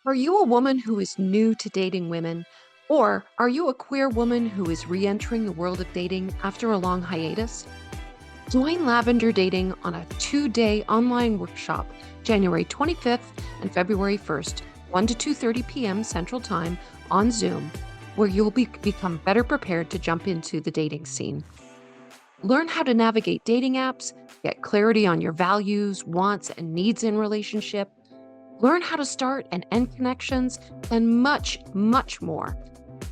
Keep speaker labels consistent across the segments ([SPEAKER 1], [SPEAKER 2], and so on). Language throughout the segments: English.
[SPEAKER 1] Are you a woman who is new to dating women? Or are you a queer woman who is re entering the world of dating after a long hiatus? Join Lavender Dating on a 2-day online workshop, January 25th and February 1st, 1 to 2:30 p.m. Central Time on Zoom, where you'll become better prepared to jump into the dating scene. Learn how to navigate dating apps, get clarity on your values, wants, and needs in relationship, learn how to start and end connections, and much, much more.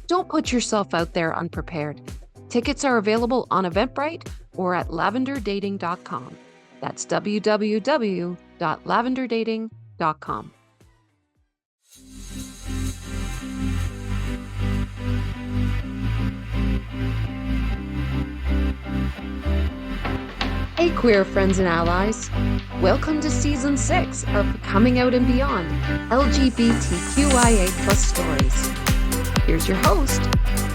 [SPEAKER 1] Don't put yourself out there unprepared. Tickets are available on Eventbrite or at lavenderdating.com. That's www.lavenderdating.com. Hey, queer friends and allies. Welcome to Season 6 of Coming Out and Beyond, LGBTQIA Stories. Here's your host,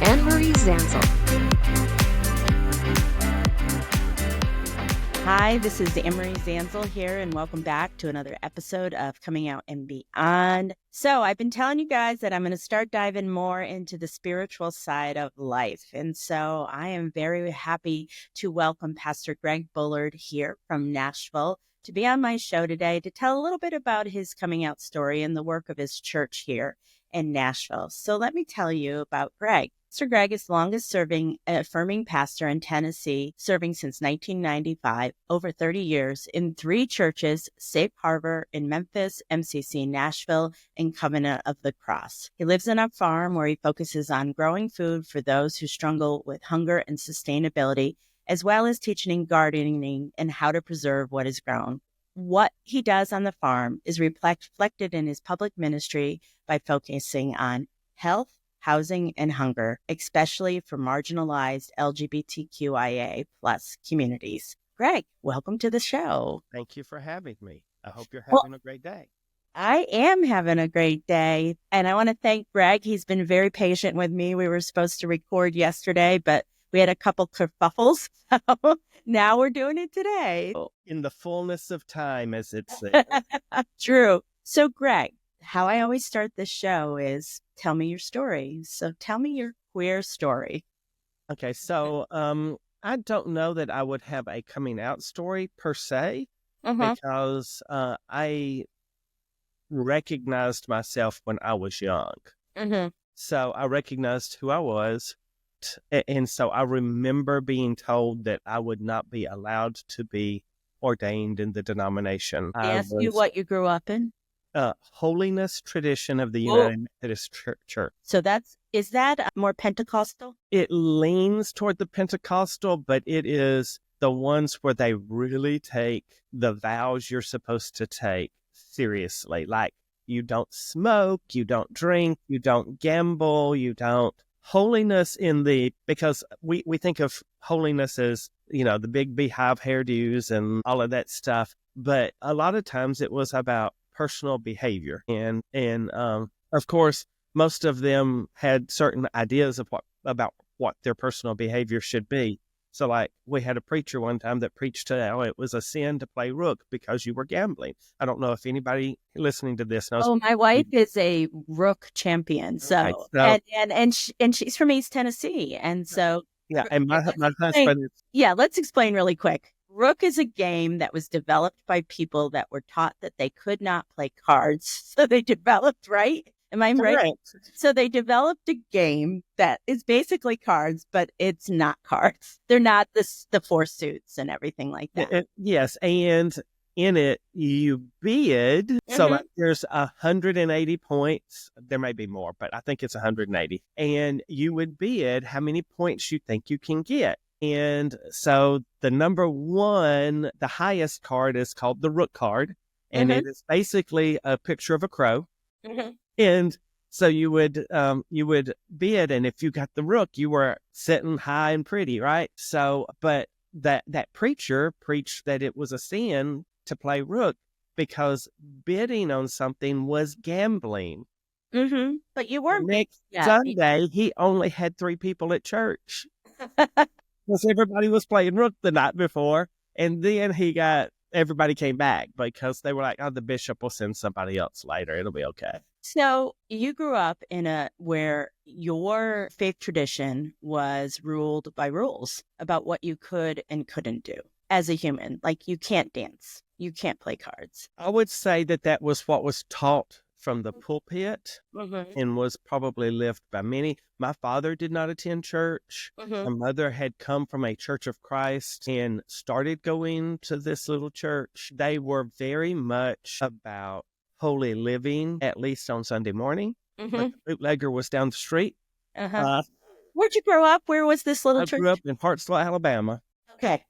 [SPEAKER 1] Anne-Marie Zanzal.
[SPEAKER 2] Hi, this is Anne-Marie Zanzal here, and welcome back to another episode of Coming Out and Beyond. So I've been telling you guys that I'm going to start diving more into the spiritual side of life. And so I am very happy to welcome Pastor Greg Bullard here from Nashville to be on my show today to tell a little bit about his coming out story and the work of his church here in Nashville. So let me tell you about Greg. Pastor Greg is the longest serving affirming pastor in Tennessee, serving since 1995, over 30 years in 3 churches: Safe Harbor in Memphis, MCC Nashville, and Covenant of the Cross. He lives on a farm where he focuses on growing food for those who struggle with hunger and sustainability, as well as teaching gardening and how to preserve what is grown. What he does on the farm is reflected in his public ministry by focusing on health, housing, and hunger, especially for marginalized LGBTQIA plus communities. Greg, welcome to the show.
[SPEAKER 3] Thank you for having me. I hope you're having a great day.
[SPEAKER 2] I am having a great day. And I want to thank Greg. He's been very patient with me. We were supposed to record yesterday, but we had a couple kerfuffles. So now we're doing it today.
[SPEAKER 3] In the fullness of time, as it says.
[SPEAKER 2] True. So Greg, how I always start this show is tell me your story. So tell me your queer story.
[SPEAKER 3] Okay, so I don't know that I would have a coming out story per se, because I recognized myself when I was young. So I recognized who I was. And so I remember being told that I would not be allowed to be ordained in the denomination.
[SPEAKER 2] I asked you what you grew up in?
[SPEAKER 3] Holiness tradition of the United Methodist Church.
[SPEAKER 2] So is that more Pentecostal?
[SPEAKER 3] It leans toward the Pentecostal, but it is the ones where they really take the vows you're supposed to take seriously. Like, you don't smoke, you don't drink, you don't gamble, you don't. Holiness because we think of holiness as, the big beehive hairdos and all of that stuff. But a lot of times it was about personal behavior. And of course, most of them had certain ideas of about what their personal behavior should be. So like, we had a preacher one time that preached how it was a sin to play rook because you were gambling. I don't know if anybody listening to this knows.
[SPEAKER 2] Oh, my wife is a rook champion. So, okay, and she's from East Tennessee. And so.
[SPEAKER 3] Yeah. And my husband is.
[SPEAKER 2] Yeah. Let's explain really quick. Rook is a game that was developed by people that were taught that they could not play cards. So they developed, right? Am I right? So they developed a game that is basically cards, but it's not cards. They're not the 4 suits and everything like that.
[SPEAKER 3] Yes. And in it, you bid. So like, there's 180 points. There may be more, but I think it's 180. And you would bid how many points you think you can get. And so the number 1, the highest card is called the rook card. And it is basically a picture of a crow. And so you would bid, and if you got the rook, you were sitting high and pretty, right? So, but that preacher preached that it was a sin to play rook because bidding on something was gambling.
[SPEAKER 2] But you weren't.
[SPEAKER 3] Next Sunday, he only had 3 people at church because everybody was playing rook the night before, and then he got everybody came back because they were like, oh, the bishop will send somebody else later. It'll be okay.
[SPEAKER 2] So you grew up in where your faith tradition was ruled by rules about what you could and couldn't do as a human. Like, you can't dance, you can't play cards.
[SPEAKER 3] I would say that was what was taught from the pulpit and was probably lived by many. My father did not attend church. My mother had come from a Church of Christ and started going to this little church. They were very much about holy living, at least on Sunday morning. But the bootlegger was down the street.
[SPEAKER 2] Where'd you grow up? Where was this little church?
[SPEAKER 3] I grew up in Hartsville, Alabama.
[SPEAKER 2] Okay.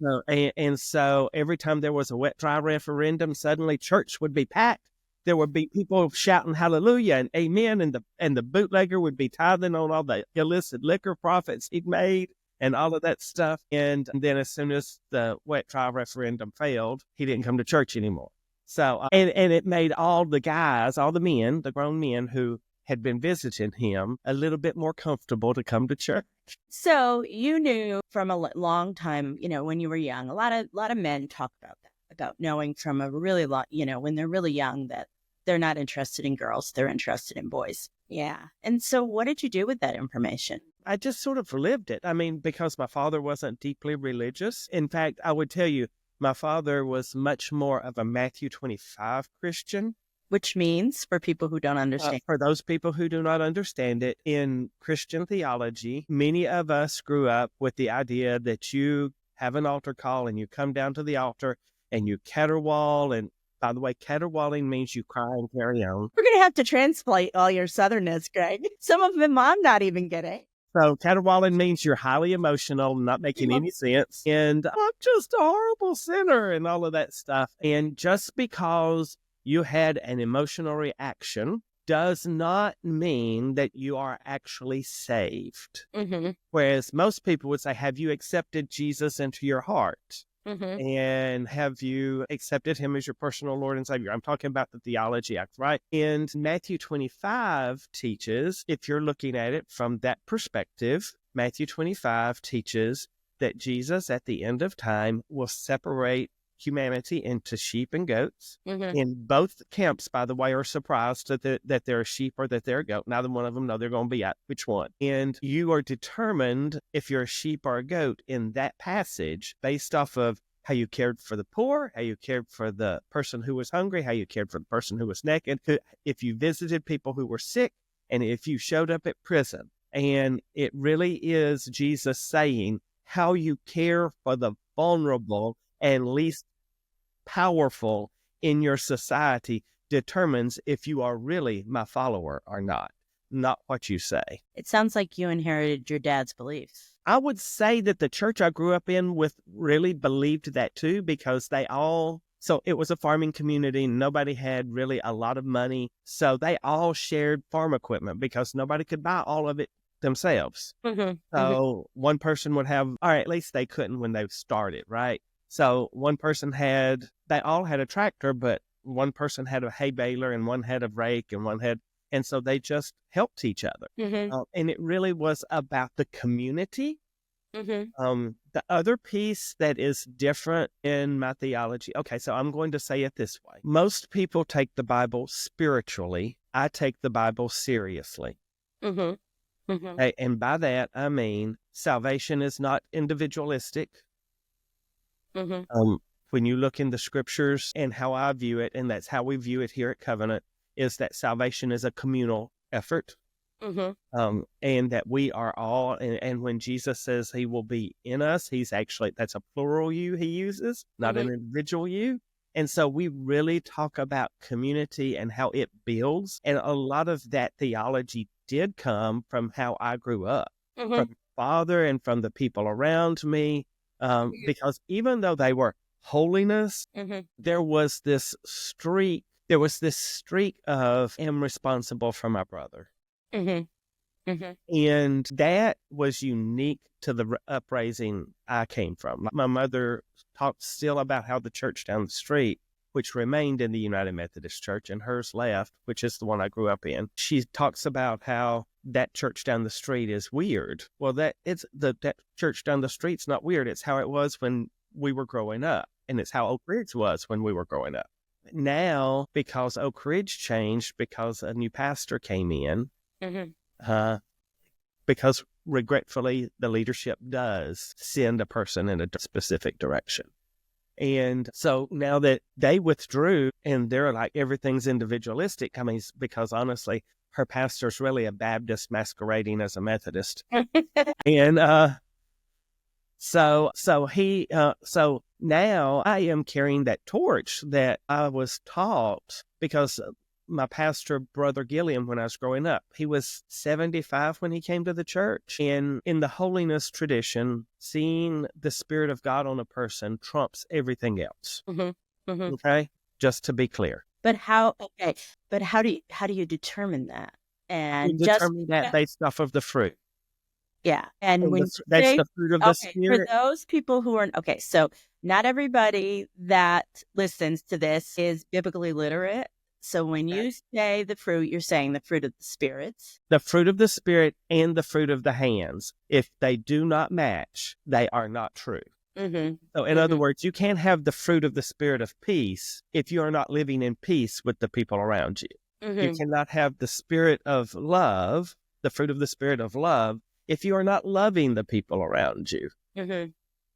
[SPEAKER 3] And so every time there was a wet, dry referendum, suddenly church would be packed. There would be people shouting hallelujah and amen, and the bootlegger would be tithing on all the illicit liquor profits he'd made and all of that stuff. And then as soon as the wet, dry referendum failed, he didn't come to church anymore. So, and it made all the guys, all the men, the grown men who had been visiting him, a little bit more comfortable to come to church.
[SPEAKER 2] So you knew from a long time, when you were young, a lot of men talk about that, about knowing from a really long, when they're really young, that they're not interested in girls, they're interested in boys. Yeah. And so what did you do with that information?
[SPEAKER 3] I just sort of lived it. I mean, because my father wasn't deeply religious. In fact, I would tell you, my father was much more of a Matthew 25 Christian.
[SPEAKER 2] Which means, for people who don't understand.
[SPEAKER 3] For those people who do not understand it, in Christian theology, many of us grew up with the idea that you have an altar call and you come down to the altar and you caterwaul. And by the way, caterwauling means you cry and carry on.
[SPEAKER 2] We're going to have to translate all your southernness, Greg. Some of them I'm not even getting.
[SPEAKER 3] So caterwauling means you're highly emotional, not making any sense. And I'm just a horrible sinner and all of that stuff. And just because you had an emotional reaction does not mean that you are actually saved. Whereas most people would say, have you accepted Jesus into your heart? And have you accepted him as your personal Lord and Savior? I'm talking about the Theology Act, right? And Matthew 25 teaches, if you're looking at it from that perspective, Matthew 25 teaches that Jesus at the end of time will separate humanity into sheep and goats. And both camps, by the way, are surprised that they're a sheep or that they're a goat. Neither one of them know they're going to be at which one. And you are determined if you're a sheep or a goat in that passage based off of how you cared for the poor, how you cared for the person who was hungry, how you cared for the person who was naked, if you visited people who were sick, and if you showed up at prison. And it really is Jesus saying how you care for the vulnerable and least powerful in your society determines if you are really my follower or not what you say.
[SPEAKER 2] It sounds like you inherited your dad's beliefs.
[SPEAKER 3] I would say that the church I grew up in with really believed that too, because so it was a farming community. Nobody had really a lot of money. So they all shared farm equipment because nobody could buy all of it themselves. So one person would have, or at least they couldn't when they started, right? So one person they all had a tractor, but one person had a hay baler and one had a rake and so they just helped each other. And it really was about the community. The other piece that is different in my theology, okay, so I'm going to say it this way. Most people take the Bible spiritually. I take the Bible seriously. And by that, I mean salvation is not individualistic. When you look in the scriptures and how I view it, and that's how we view it here at Covenant, is that salvation is a communal effort. And that we are all, and when Jesus says he will be in us, that's a plural you he uses, not an individual you. And so we really talk about community and how it builds. And a lot of that theology did come from how I grew up, from my father and from the people around me. Because even though they were holiness, there was this streak of I'm responsible for my brother. And that was unique to the upraising I came from. My mother talked still about how the church down the street, which remained in the United Methodist Church, and hers left, which is the one I grew up in. She talks about how that church down the street is weird. Well, that church down the street's not weird. It's how it was when we were growing up. And it's how Oak Ridge was when we were growing up. Now, because Oak Ridge changed, because a new pastor came in, because regretfully, the leadership does send a person in a specific direction. And so now that they withdrew and they're like, everything's individualistic, I mean, because honestly, her pastor's really a Baptist masquerading as a Methodist. And so now I am carrying that torch that I was taught, because my pastor, Brother Gilliam, when I was growing up, he was 75 when he came to the church. And in the holiness tradition, seeing the Spirit of God on a person trumps everything else. Okay? Just to be clear.
[SPEAKER 2] But how do you determine that? And
[SPEAKER 3] you determine that based off of the fruit.
[SPEAKER 2] Yeah. And when
[SPEAKER 3] that's the fruit of the Spirit.
[SPEAKER 2] For those people who are, so not everybody that listens to this is biblically literate. So when you say the fruit, you're saying the fruit of the spirits.
[SPEAKER 3] The fruit of the Spirit and the fruit of the hands. If they do not match, they are not true. So in other words, you can't have the fruit of the Spirit of peace if you are not living in peace with the people around you. You cannot have the Spirit of love, the fruit of the Spirit of love, if you are not loving the people around you.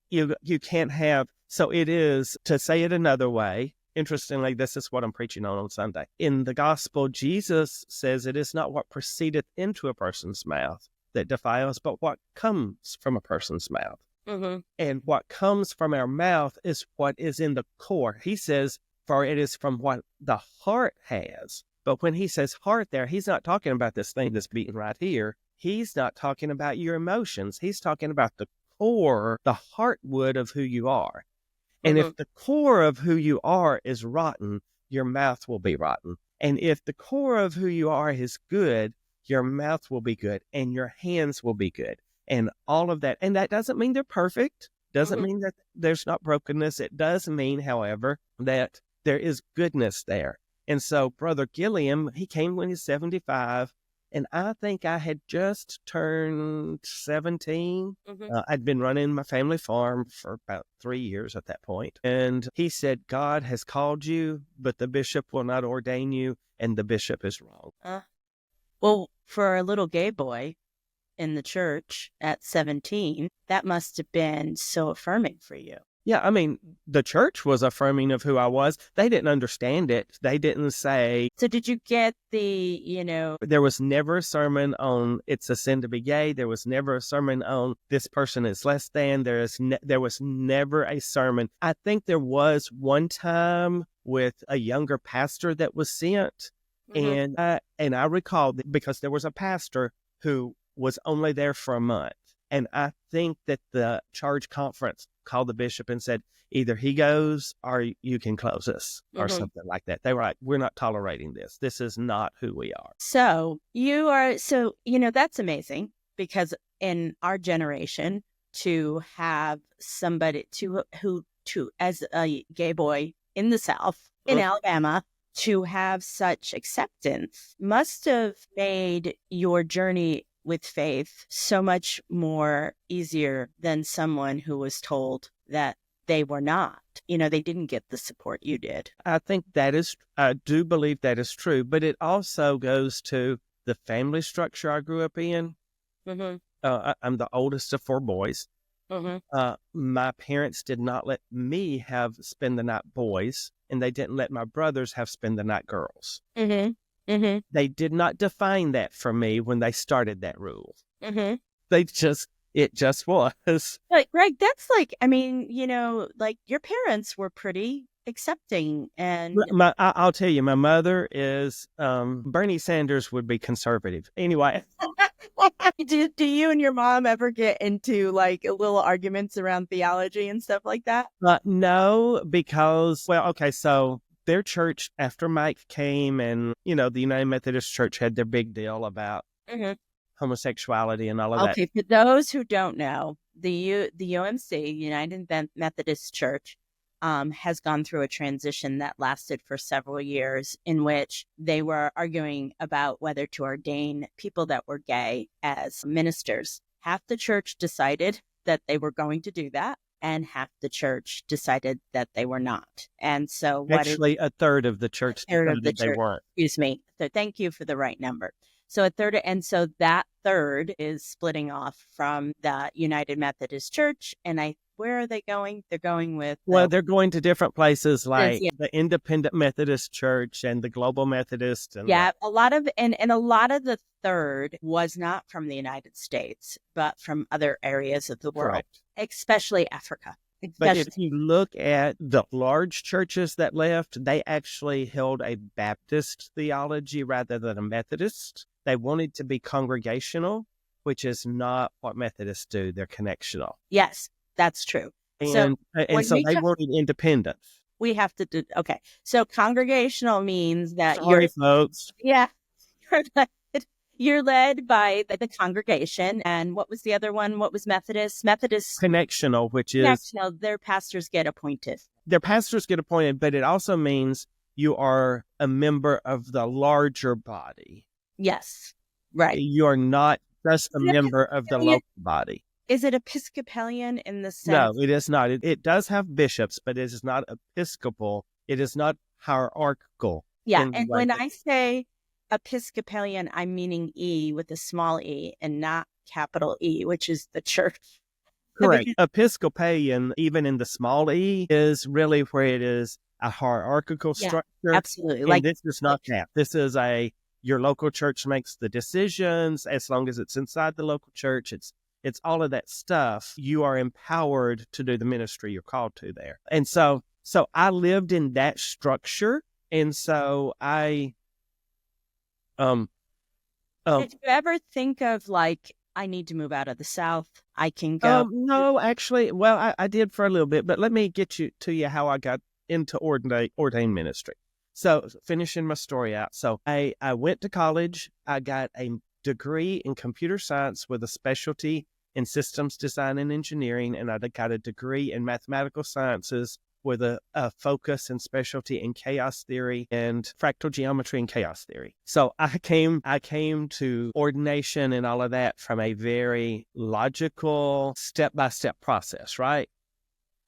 [SPEAKER 3] You can't have, so it is, to say it another way, interestingly, this is what I'm preaching on Sunday. In the gospel, Jesus says it is not what proceedeth into a person's mouth that defiles, but what comes from a person's mouth. And what comes from our mouth is what is in the core. He says, for it is from what the heart has. But when he says heart there, he's not talking about this thing that's beating right here. He's not talking about your emotions. He's talking about the core, the heartwood of who you are. And if the core of who you are is rotten, your mouth will be rotten. And if the core of who you are is good, your mouth will be good and your hands will be good. And all of that. And that doesn't mean they're perfect. Doesn't mean that there's not brokenness. It does mean, however, that there is goodness there. And so Brother Gilliam, he came when he was 75. And I think I had just turned 17. I'd been running my family farm for about 3 years at that point. And he said, God has called you, but the bishop will not ordain you, and the bishop is wrong.
[SPEAKER 2] Well, for a little gay boy in the church at 17, that must have been so affirming for you.
[SPEAKER 3] Yeah, I mean, the church was affirming of who I was. They didn't understand it. They didn't say...
[SPEAKER 2] So did you get the,
[SPEAKER 3] There was never a sermon on it's a sin to be gay. There was never a sermon on this person is less than. There was never a sermon. I think there was one time with a younger pastor that was sent. And I recall, because there was a pastor who was only there for a month. And I think that the charge conference called the bishop and said, either he goes or you can close us or something like that. They were like, we're not tolerating this. This is not who we are.
[SPEAKER 2] So that's amazing, because in our generation, to have somebody who as a gay boy in the South, in Alabama, to have such acceptance must have made your journey with faith so much more easier than someone who was told that they were not. They didn't get the support you did.
[SPEAKER 3] I do believe that is true, but it also goes to the family structure I grew up in. I'm the oldest of 4 boys. My parents did not let me spend the night boys, and they didn't let my brothers have spend the night girls. They did not define that for me when they started that rule. It just was.
[SPEAKER 2] But Greg, that's your parents were pretty accepting. And
[SPEAKER 3] I'll tell you, my mother is, Bernie Sanders would be conservative. Anyway.
[SPEAKER 2] Do you and your mom ever get into little arguments around theology and stuff like that?
[SPEAKER 3] No, because, so their church, after Mike came and, the United Methodist Church had their big deal about homosexuality and all of that.
[SPEAKER 2] Okay, for those who don't know, the UMC, United Methodist Church, has gone through a transition that lasted for several years, in which they were arguing about whether to ordain people that were gay as ministers. Half the church decided that they were going to do that, and half the church decided that they were not. And so
[SPEAKER 3] Actually, a third of the church
[SPEAKER 2] third of the
[SPEAKER 3] decided they
[SPEAKER 2] church,
[SPEAKER 3] weren't.
[SPEAKER 2] excuse me. So thank you for the right number. So a third, and so that third is splitting off from the United Methodist Church. And where are they going? They're going with
[SPEAKER 3] Well, they're going to different places like
[SPEAKER 2] yeah.
[SPEAKER 3] the Independent Methodist Church and the Global Methodist. And
[SPEAKER 2] Yeah, a lot of the third was not from the United States, but from other areas of the world,
[SPEAKER 3] correct.
[SPEAKER 2] especially Africa.
[SPEAKER 3] But if you look at the large churches that left, they actually held a Baptist theology rather than a Methodist. They wanted to be congregational, which is not what Methodists do. They're connectional.
[SPEAKER 2] Yes, that's true.
[SPEAKER 3] And so they wanted independence.
[SPEAKER 2] We have to do, okay. So congregational means that
[SPEAKER 3] Sorry, folks.
[SPEAKER 2] Yeah, you're led by the congregation. And what was the other one? What was Methodist? Methodist
[SPEAKER 3] Connectional, which is
[SPEAKER 2] connectional. Their pastors get appointed.
[SPEAKER 3] Their pastors get appointed, but it also means you are a member of the larger body.
[SPEAKER 2] Yes, right.
[SPEAKER 3] You are not just a member of the local body.
[SPEAKER 2] Is it Episcopalian in the sense?
[SPEAKER 3] No, it is not. It does have bishops, but it is not Episcopal. It is not hierarchical.
[SPEAKER 2] Yeah, and when I say Episcopalian, I'm meaning E with a small e and not capital E, which is the church.
[SPEAKER 3] Correct. Episcopalian, even in the small e, is really where it is a hierarchical structure.
[SPEAKER 2] Absolutely.
[SPEAKER 3] And this is not that. This is your local church makes the decisions as long as it's inside the local church. It's all of that stuff. You are empowered to do the ministry you're called to there. And so I lived in that structure. And so I,
[SPEAKER 2] did you ever think of I need to move out of the South? I can go.
[SPEAKER 3] No, actually, well, I did for a little bit, but let me get to you how I got into ordained ministry. So finishing my story out. So I went to college. I got a degree in computer science with a specialty in systems design and engineering, and I got a degree in mathematical sciences with a focus and specialty in chaos theory and fractal geometry and chaos theory. So I came to ordination and all of that from a very logical step-by-step process, right?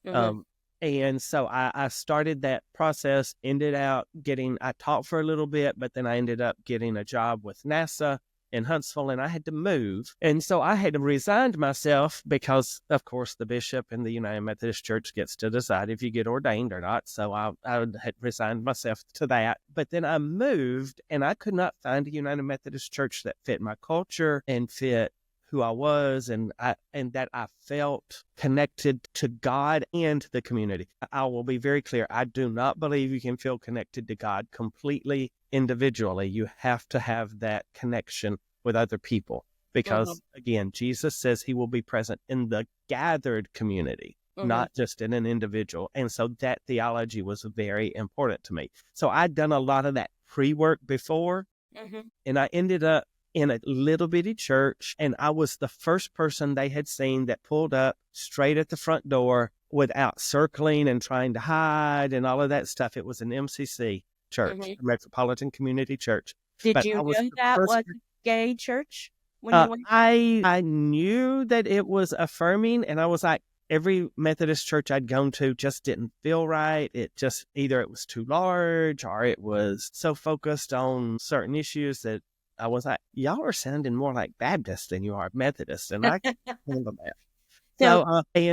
[SPEAKER 2] Mm-hmm.
[SPEAKER 3] And so I started that process, I taught for a little bit, but then I ended up getting a job with NASA in Huntsville, and I had to move. And so I had resigned myself because, of course, the bishop in the United Methodist Church gets to decide if you get ordained or not. So I had resigned myself to that. But then I moved, and I could not find a United Methodist Church that fit my culture and fit who I was, and that I felt connected to God and the community. I will be very clear. I do not believe you can feel connected to God completely individually. You have to have that connection with other people because, again, Jesus says he will be present in the gathered community, not just in an individual. And so that theology was very important to me. So I'd done a lot of that pre-work before, and I ended up in a little bitty church, and I was the first person they had seen that pulled up straight at the front door without circling and trying to hide and all of that stuff. It was an MCC church, a Metropolitan Community Church.
[SPEAKER 2] Did you know that was a gay church when you went?
[SPEAKER 3] I knew that it was affirming, and I was like, every Methodist church I'd gone to just didn't feel right. Either it was too large or it was so focused on certain issues that I was like, y'all are sounding more like Baptist than you are Methodist, and I can't handle that.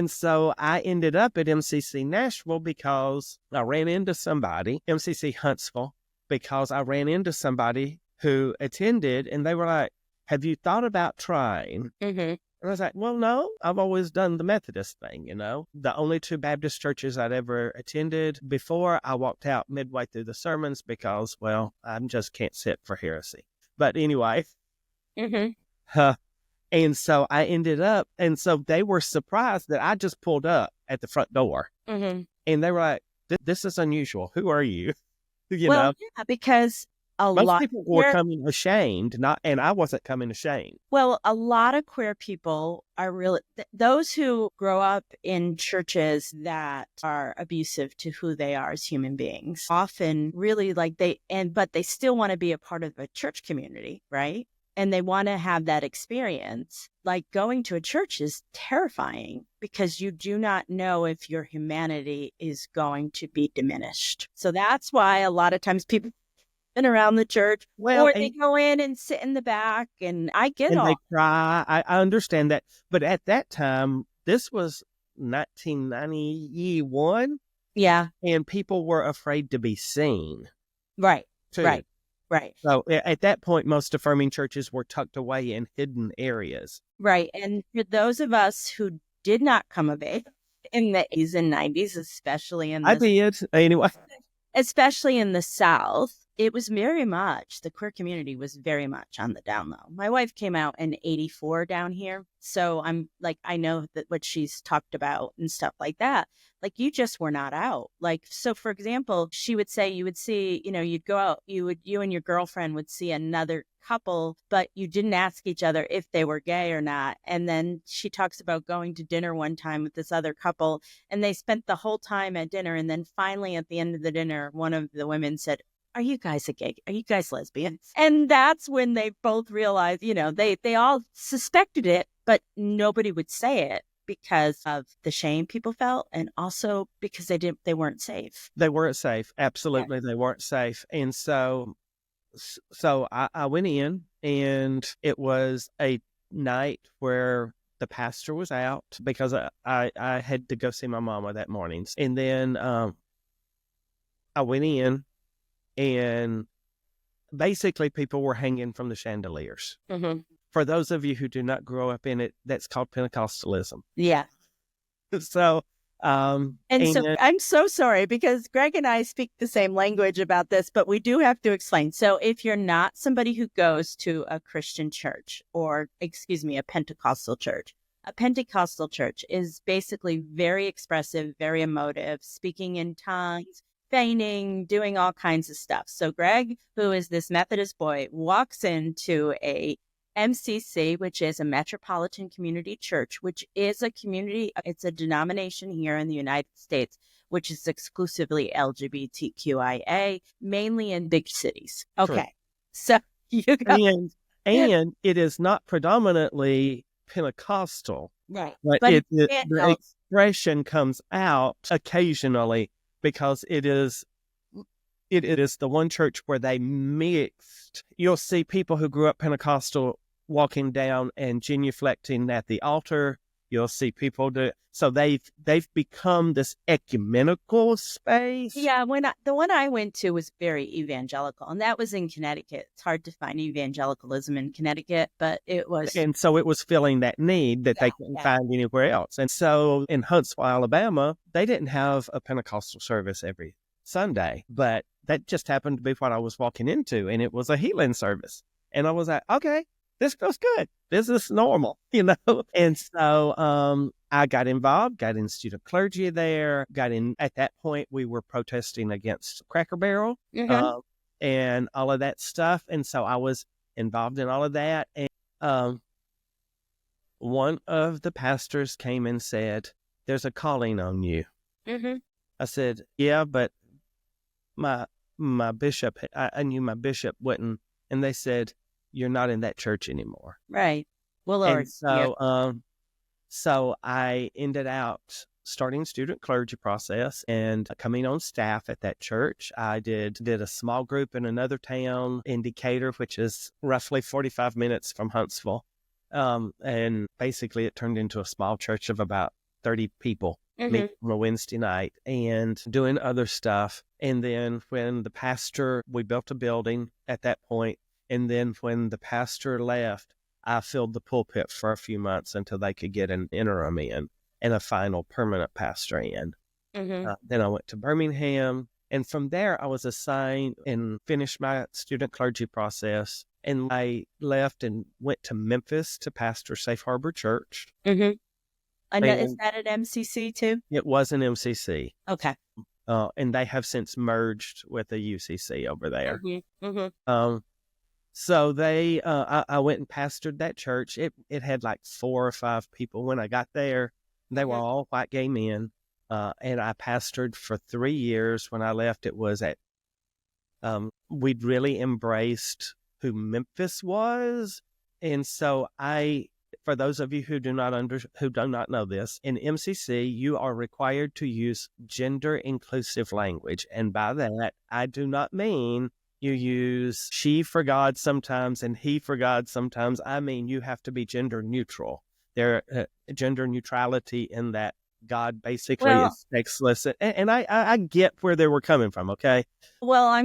[SPEAKER 3] So I ended up at MCC Nashville because I ran into somebody, MCC Huntsville, because I ran into somebody who attended, and they were like, have you thought about trying? And I was like, well, no, I've always done the Methodist thing, The only two Baptist churches I'd ever attended before, I walked out midway through the sermons because, well, I just can't sit for heresy. But anyway, and so I ended up, and so they were surprised that I just pulled up at the front door. And they were like, this is unusual. Who are you?
[SPEAKER 2] Yeah, because
[SPEAKER 3] most people were coming ashamed, and I wasn't coming ashamed.
[SPEAKER 2] Well, a lot of queer people are really, those who grow up in churches that are abusive to who they are as human beings, often really but they still want to be a part of a church community, right? and they want to have that experience. Like going to a church is terrifying because you do not know if your humanity is going to be diminished. So that's why a lot of times people been around the church, or they go in and sit in the back, and I get
[SPEAKER 3] and
[SPEAKER 2] all.
[SPEAKER 3] they cry. I understand that. But at that time, this was 1991.
[SPEAKER 2] Yeah.
[SPEAKER 3] And people were afraid to be seen.
[SPEAKER 2] Right.
[SPEAKER 3] Too.
[SPEAKER 2] Right. Right.
[SPEAKER 3] So at that point, most affirming churches were tucked away in hidden areas.
[SPEAKER 2] Right. And for those of us who did not come of age in the 80s and 90s, especially in especially in the South, it was very much, the queer community was very much on the down low. My wife came out in 84 down here. So I'm like, I know that what she's talked about and stuff like that. Like, you just were not out. Like, so for example, she would say, you would see, you'd go out, you and your girlfriend would see another couple, but you didn't ask each other if they were gay or not. And then she talks about going to dinner one time with this other couple, and they spent the whole time at dinner. And then finally at the end of the dinner, one of the women said, "Are you guys gay? Are you guys lesbians?" And that's when they both realized, they all suspected it, but nobody would say it because of the shame people felt, and also because they weren't safe.
[SPEAKER 3] They weren't safe. Absolutely, yeah. They weren't safe. And so I went in, and it was a night where the pastor was out because I had to go see my mama that morning. And then I went in, and basically people were hanging from the chandeliers.
[SPEAKER 2] Mm-hmm.
[SPEAKER 3] For those of you who do not grow up in it, that's called Pentecostalism.
[SPEAKER 2] Yeah.
[SPEAKER 3] So,
[SPEAKER 2] so I'm so sorry because Greg and I speak the same language about this, but we do have to explain. So if you're not somebody who goes to a Christian church a Pentecostal church is basically very expressive, very emotive, speaking in tongues, feigning, doing all kinds of stuff. So Greg, who is this Methodist boy, walks into a MCC, which is a Metropolitan Community Church, which is a community, it's a denomination here in the United States, which is exclusively LGBTQIA, mainly in big cities. Okay. Sure. So you go.
[SPEAKER 3] And it is not predominantly Pentecostal.
[SPEAKER 2] Right.
[SPEAKER 3] But the expression comes out occasionally because it is the one church where they mixed. You'll see people who grew up Pentecostal walking down and genuflecting at the altar. You'll see people so they've become this ecumenical space.
[SPEAKER 2] Yeah, the one I went to was very evangelical, and that was in Connecticut. It's hard to find evangelicalism in Connecticut, but it was.
[SPEAKER 3] And so it was filling that need that they couldn't find anywhere else. And so in Huntsville, Alabama, they didn't have a Pentecostal service every Sunday, but that just happened to be what I was walking into, and it was a healing service. And I was like, okay, this feels good. This is normal, And so I got involved, got in student clergy there, at that point, we were protesting against Cracker Barrel and all of that stuff. And so I was involved in all of that. And one of the pastors came and said, "There's a calling on you." Mm-hmm. I said, "Yeah, but my bishop, I knew my bishop wouldn't." And they said, "You're not in that church anymore."
[SPEAKER 2] Right. Well, Lord.
[SPEAKER 3] And so I ended out starting student clergy process and coming on staff at that church. I did a small group in another town in Decatur, which is roughly 45 minutes from Huntsville. And basically it turned into a small church of about 30 people. Mm-hmm. Meeting on a Wednesday night and doing other stuff. And then when we built a building at that point, and then when the pastor left, I filled the pulpit for a few months until they could get an interim in and a final permanent pastor in. Mm-hmm. Then I went to Birmingham, and from there I was assigned and finished my student clergy process. And I left and went to Memphis to pastor Safe Harbor Church. Mm-hmm.
[SPEAKER 2] And is that an MCC too?
[SPEAKER 3] It was an MCC.
[SPEAKER 2] Okay.
[SPEAKER 3] And they have since merged with a UCC over there. Mm-hmm. Mm-hmm. So I went and pastored that church. It had like 4 or 5 people when I got there. They were all white gay men. And I pastored for 3 years. When I left, it was we'd really embraced who Memphis was. And so for those of you who do not know this, in MCC, you are required to use gender inclusive language. And by that, I do not mean you use she for God sometimes and he for God sometimes. I mean, you have to be gender neutral. There, gender neutrality in that God basically is sexless. And I get where they were coming from, okay?
[SPEAKER 2] Well,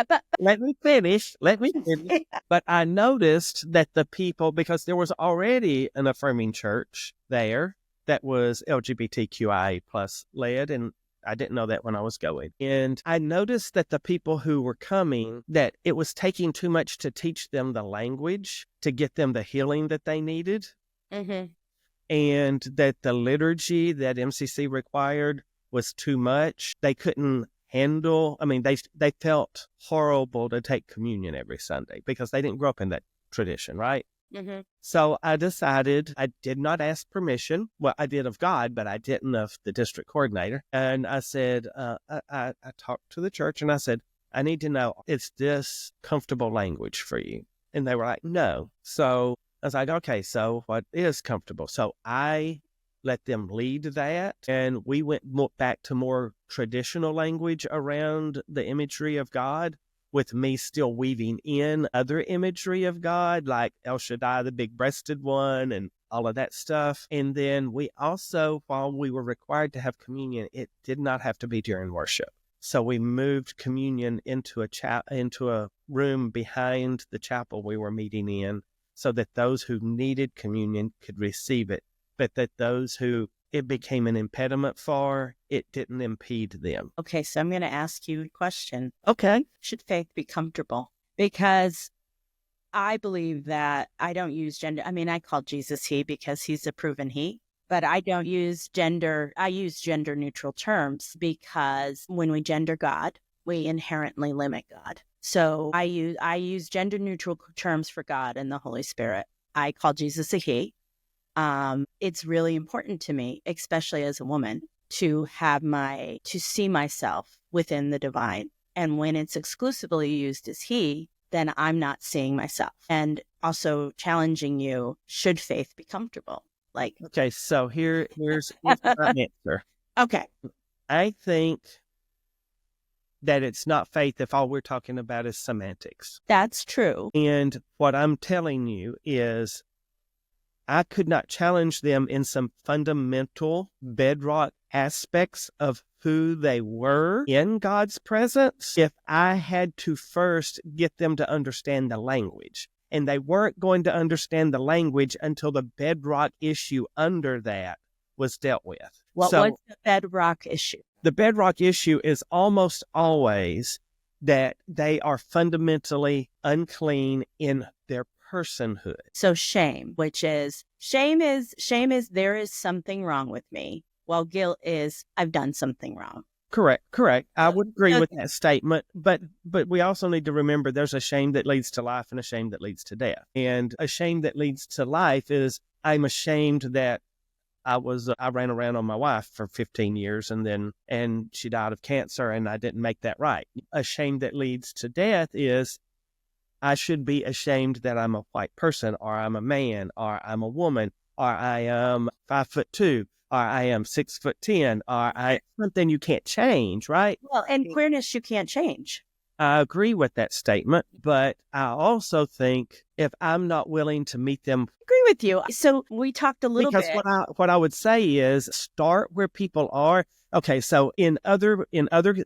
[SPEAKER 2] but
[SPEAKER 3] let me finish. But I noticed that the people, because there was already an affirming church there that was LGBTQIA plus led, and I didn't know that when I was going. And I noticed that the people who were coming, that it was taking too much to teach them the language to get them the healing that they needed.
[SPEAKER 2] Mm-hmm.
[SPEAKER 3] And that the liturgy that MCC required was too much. They couldn't handle, I mean, they felt horrible to take communion every Sunday because they didn't grow up in that tradition, right?
[SPEAKER 2] Mm-hmm.
[SPEAKER 3] So I decided, I did not ask permission. Well, I did of God, but I didn't of the district coordinator. And I said, I talked to the church and I said, I need to know, is this comfortable language for you? And they were like, no. So I was like, okay, so what is comfortable? So I let them lead that. And we went back to more traditional language around the imagery of God, with me still weaving in other imagery of God, like El Shaddai, the big-breasted one, and all of that stuff. And then we also, while we were required to have communion, it did not have to be during worship. So we moved communion into a room behind the chapel we were meeting in, so that those who needed communion could receive it, but that those who it became an impediment for, it didn't impede them.
[SPEAKER 2] Okay, so I'm going to ask you a question.
[SPEAKER 3] Okay.
[SPEAKER 2] Should faith be comfortable? Because I believe that I don't use gender. I mean, I call Jesus he because he's a proven he, but I don't use gender. I use gender neutral terms because when we gender God, we inherently limit God. So I use gender neutral terms for God and the Holy Spirit. I call Jesus a he. It's really important to me, especially as a woman, to see myself within the divine. And when it's exclusively used as he, then I'm not seeing myself. And also challenging you, should faith be comfortable? Like,
[SPEAKER 3] okay, so here's my answer.
[SPEAKER 2] Okay.
[SPEAKER 3] I think that it's not faith if all we're talking about is semantics.
[SPEAKER 2] That's true.
[SPEAKER 3] And what I'm telling you is, I could not challenge them in some fundamental bedrock aspects of who they were in God's presence if I had to first get them to understand the language. And they weren't going to understand the language until the bedrock issue under that was dealt with.
[SPEAKER 2] What was the bedrock issue?
[SPEAKER 3] The bedrock issue is almost always that they are fundamentally unclean in their personhood.
[SPEAKER 2] So shame is there is something wrong with me, while guilt is I've done something wrong.
[SPEAKER 3] Correct. I would agree with that statement, but we also need to remember there's a shame that leads to life and a shame that leads to death. And a shame that leads to life is, I'm ashamed that I ran around on my wife for 15 years and she died of cancer and I didn't make that right. A shame that leads to death is, I should be ashamed that I'm a white person, or I'm a man, or I'm a woman, or I am 5'2", or I am 6'10", or something you can't change, right?
[SPEAKER 2] Well, and queerness you can't change.
[SPEAKER 3] I agree with that statement, but I also think if I'm not willing to meet them,
[SPEAKER 2] I agree with you. So we talked a little bit.
[SPEAKER 3] Because what I would say is, start where people are. Okay, so in other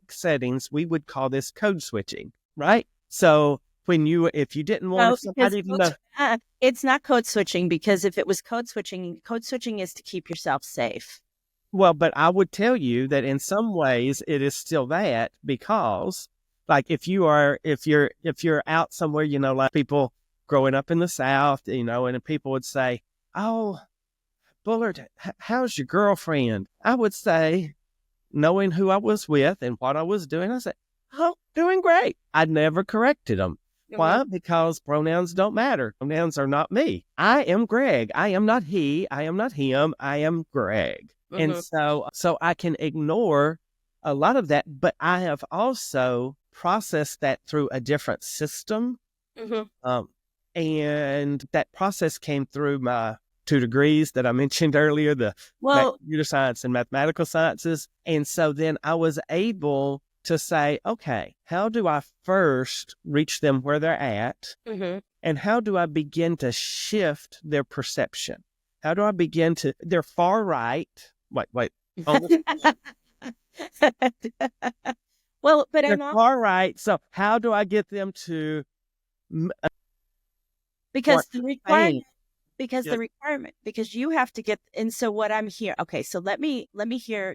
[SPEAKER 3] settings, we would call this code switching, right? So if you didn't want somebody to know.
[SPEAKER 2] It's not code switching, because if it was code switching is to keep yourself safe.
[SPEAKER 3] Well, but I would tell you that in some ways it is still that, because like if you're out somewhere, like people growing up in the South, and people would say, "Oh, Bullard, how's your girlfriend?" I would say, knowing who I was with and what I was doing, I said, "Oh, doing great." I never corrected them. Why? Because pronouns don't matter. Pronouns are not me. I am Greg. I am not he. I am not him. I am Greg. And so I can ignore a lot of that, but I have also processed that through a different system. And that process came through my 2 degrees that I mentioned earlier, the computer science and mathematical sciences. And so then I was able to say, okay, how do I first reach them where they're at? And how do I begin to shift their perception? How do I begin to, they're far right. Wait.
[SPEAKER 2] Well, but
[SPEAKER 3] they're far right. So how do I get them to?
[SPEAKER 2] Because the requirement, because you have to get, and so what I'm here. Okay. So let me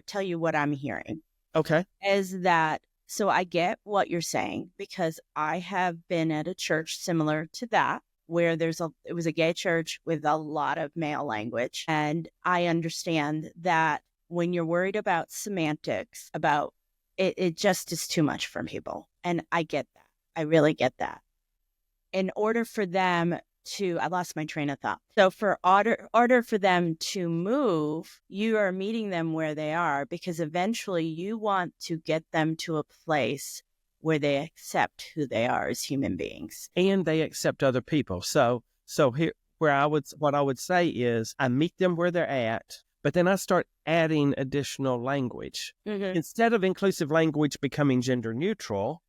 [SPEAKER 2] tell you what I'm hearing.
[SPEAKER 3] Okay.
[SPEAKER 2] Is that, so I get what you're saying, because I have been at a church similar to that, where it was a gay church with a lot of male language. And I understand that when you're worried about semantics, about it just is too much for people. And I get that. I really get that. In order for them to, I lost my train of thought. So for order for them to move, you are meeting them where they are, because eventually you want to get them to a place where they accept who they are as human beings.
[SPEAKER 3] And they accept other people. So here, what I would say is I meet them where they're at, but then I start adding additional language. Instead of inclusive language becoming gender neutral,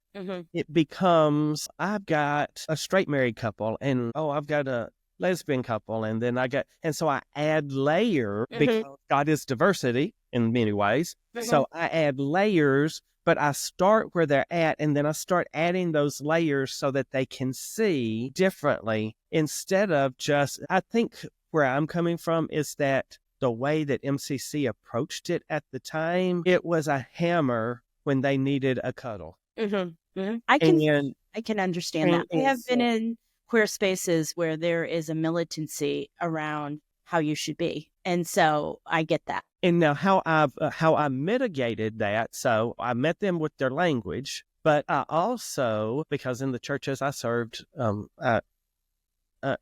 [SPEAKER 3] it becomes, I've got a straight married couple, and I've got a lesbian couple, and then and so I add layer, because God is diversity in many ways. So I add layers, but I start where they're at, and then I start adding those layers so that they can see differently, instead of just, I think where I'm coming from is that the way that MCC approached it at the time, it was a hammer when they needed a cuddle.
[SPEAKER 2] I can understand that. I have been in queer spaces where there is a militancy around how you should be. And so I get that.
[SPEAKER 3] And now how I mitigated that, so I met them with their language, but I also, because in the churches I served,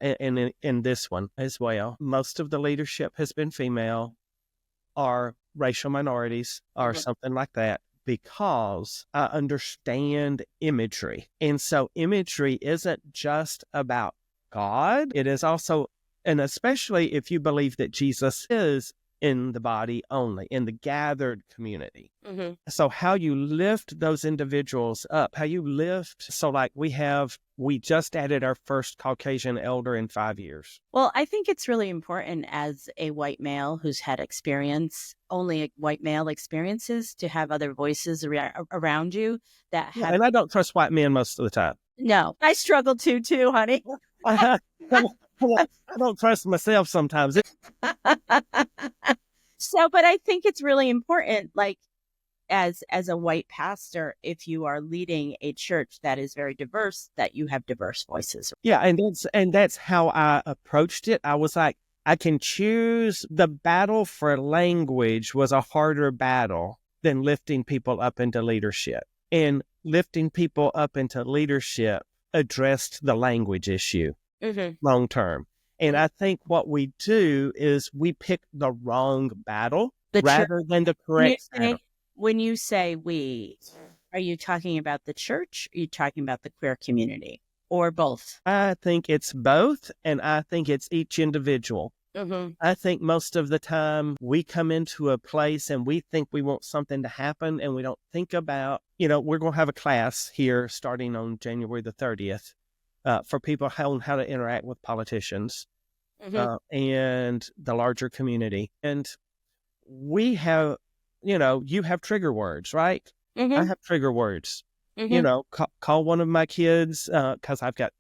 [SPEAKER 3] in this one as well, most of the leadership has been female or racial minorities or something like that, because I understand imagery. And so imagery isn't just about God. It is also, and especially if you believe that Jesus is in the body only, in the gathered community. So how you lift those individuals up, so like we just added our first Caucasian elder in 5 years.
[SPEAKER 2] Well, I think it's really important as a white male who's had only white male experiences, to have other voices around you that have.
[SPEAKER 3] And I don't trust white men most of the time.
[SPEAKER 2] No, I struggle too, honey.
[SPEAKER 3] I don't trust myself sometimes.
[SPEAKER 2] So, but I think it's really important, like, as a white pastor, if you are leading a church that is very diverse, that you have diverse voices.
[SPEAKER 3] Yeah, and that's how I approached it. I was like, I can choose. The battle for language was a harder battle than lifting people up into leadership. And lifting people up into leadership addressed the language issue long term. And I think what we do is we pick the wrong battle rather than the correct battle.
[SPEAKER 2] When you say we, are you talking about the church? Or are you talking about the queer community, or both?
[SPEAKER 3] I think it's both, and I think it's each individual. I think most of the time we come into a place and we think we want something to happen, and we don't think about, we're going to have a class here starting on January the 30th for people on how to interact with politicians and the larger community. And we have, you have trigger words, right? I have trigger words. Call one of my kids, because I've got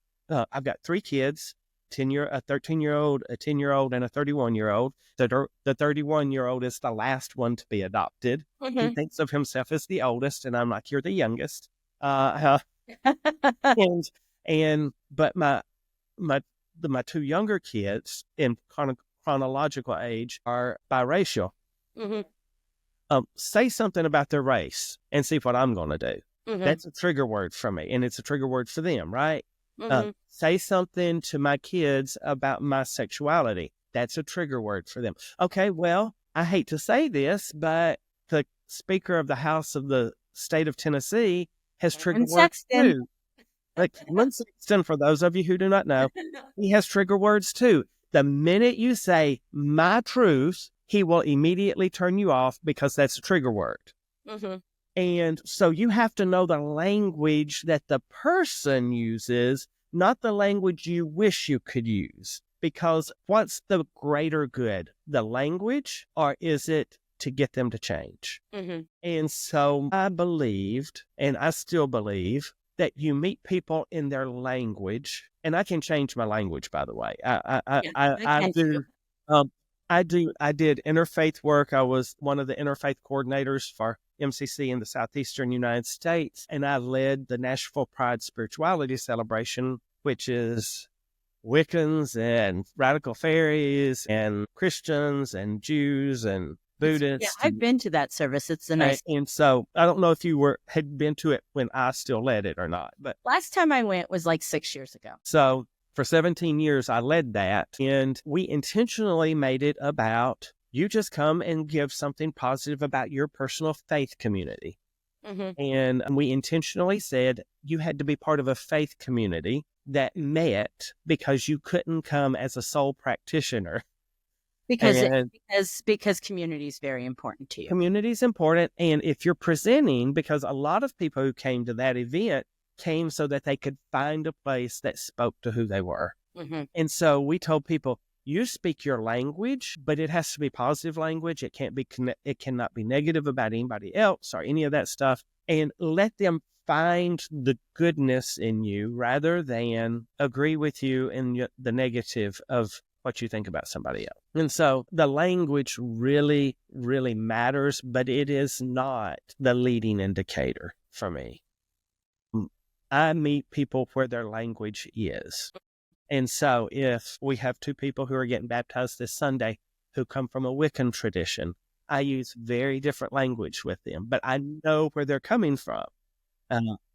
[SPEAKER 3] 3 kids, a 13-year-old, a 10-year-old, and a 31-year-old. The 31-year-old is the last one to be adopted. He thinks of himself as the oldest, and I'm like, you're the youngest. But my 2 younger kids in chronological age are biracial. Say something about their race and see what I'm going to do. That's a trigger word for me, and it's a trigger word for them, right? Say something to my kids about my sexuality. That's a trigger word for them. Okay, well, I hate to say this, but the Speaker of the House of the state of Tennessee has trigger words too. Like Lynn Sexton, for those of you who do not know, he has trigger words too. The minute you say my truth, he will immediately turn you off because that's a trigger word.
[SPEAKER 2] Mm-hmm.
[SPEAKER 3] And so you have to know the language that the person uses, not the language you wish you could use. Because what's the greater good? The language, or is it to get them to change?
[SPEAKER 2] Mm-hmm.
[SPEAKER 3] And so I believed, and I still believe, that you meet people in their language, and I can change my language, by the way. I do. I did interfaith work. I was one of the interfaith coordinators for MCC in the Southeastern United States, and I led the Nashville Pride Spirituality Celebration, which is Wiccans and radical fairies and Christians and Jews and Buddhists.
[SPEAKER 2] Yeah, I've been to that service. It's a nice.
[SPEAKER 3] And so I don't know if you had been to it when I still led it or not, but
[SPEAKER 2] last time I went was like 6 years ago.
[SPEAKER 3] So for 17 years, I led that, and we intentionally made it about you just come and give something positive about your personal faith community.
[SPEAKER 2] Mm-hmm.
[SPEAKER 3] And we intentionally said you had to be part of a faith community that met because you couldn't come as a sole practitioner.
[SPEAKER 2] Because community is very important to you.
[SPEAKER 3] Community is important. And if you're presenting, because a lot of people who came to that event came so that they could find a place that spoke to who they were.
[SPEAKER 2] Mm-hmm.
[SPEAKER 3] And so we told people, you speak your language, but it has to be positive language. It cannot be negative about anybody else or any of that stuff. And let them find the goodness in you rather than agree with you in the negative of what you think about somebody else. And so the language really, really matters, but it is not the leading indicator for me. I meet people where their language is. And so if we have two people who are getting baptized this Sunday who come from a Wiccan tradition, I use very different language with them, but I know where they're coming from.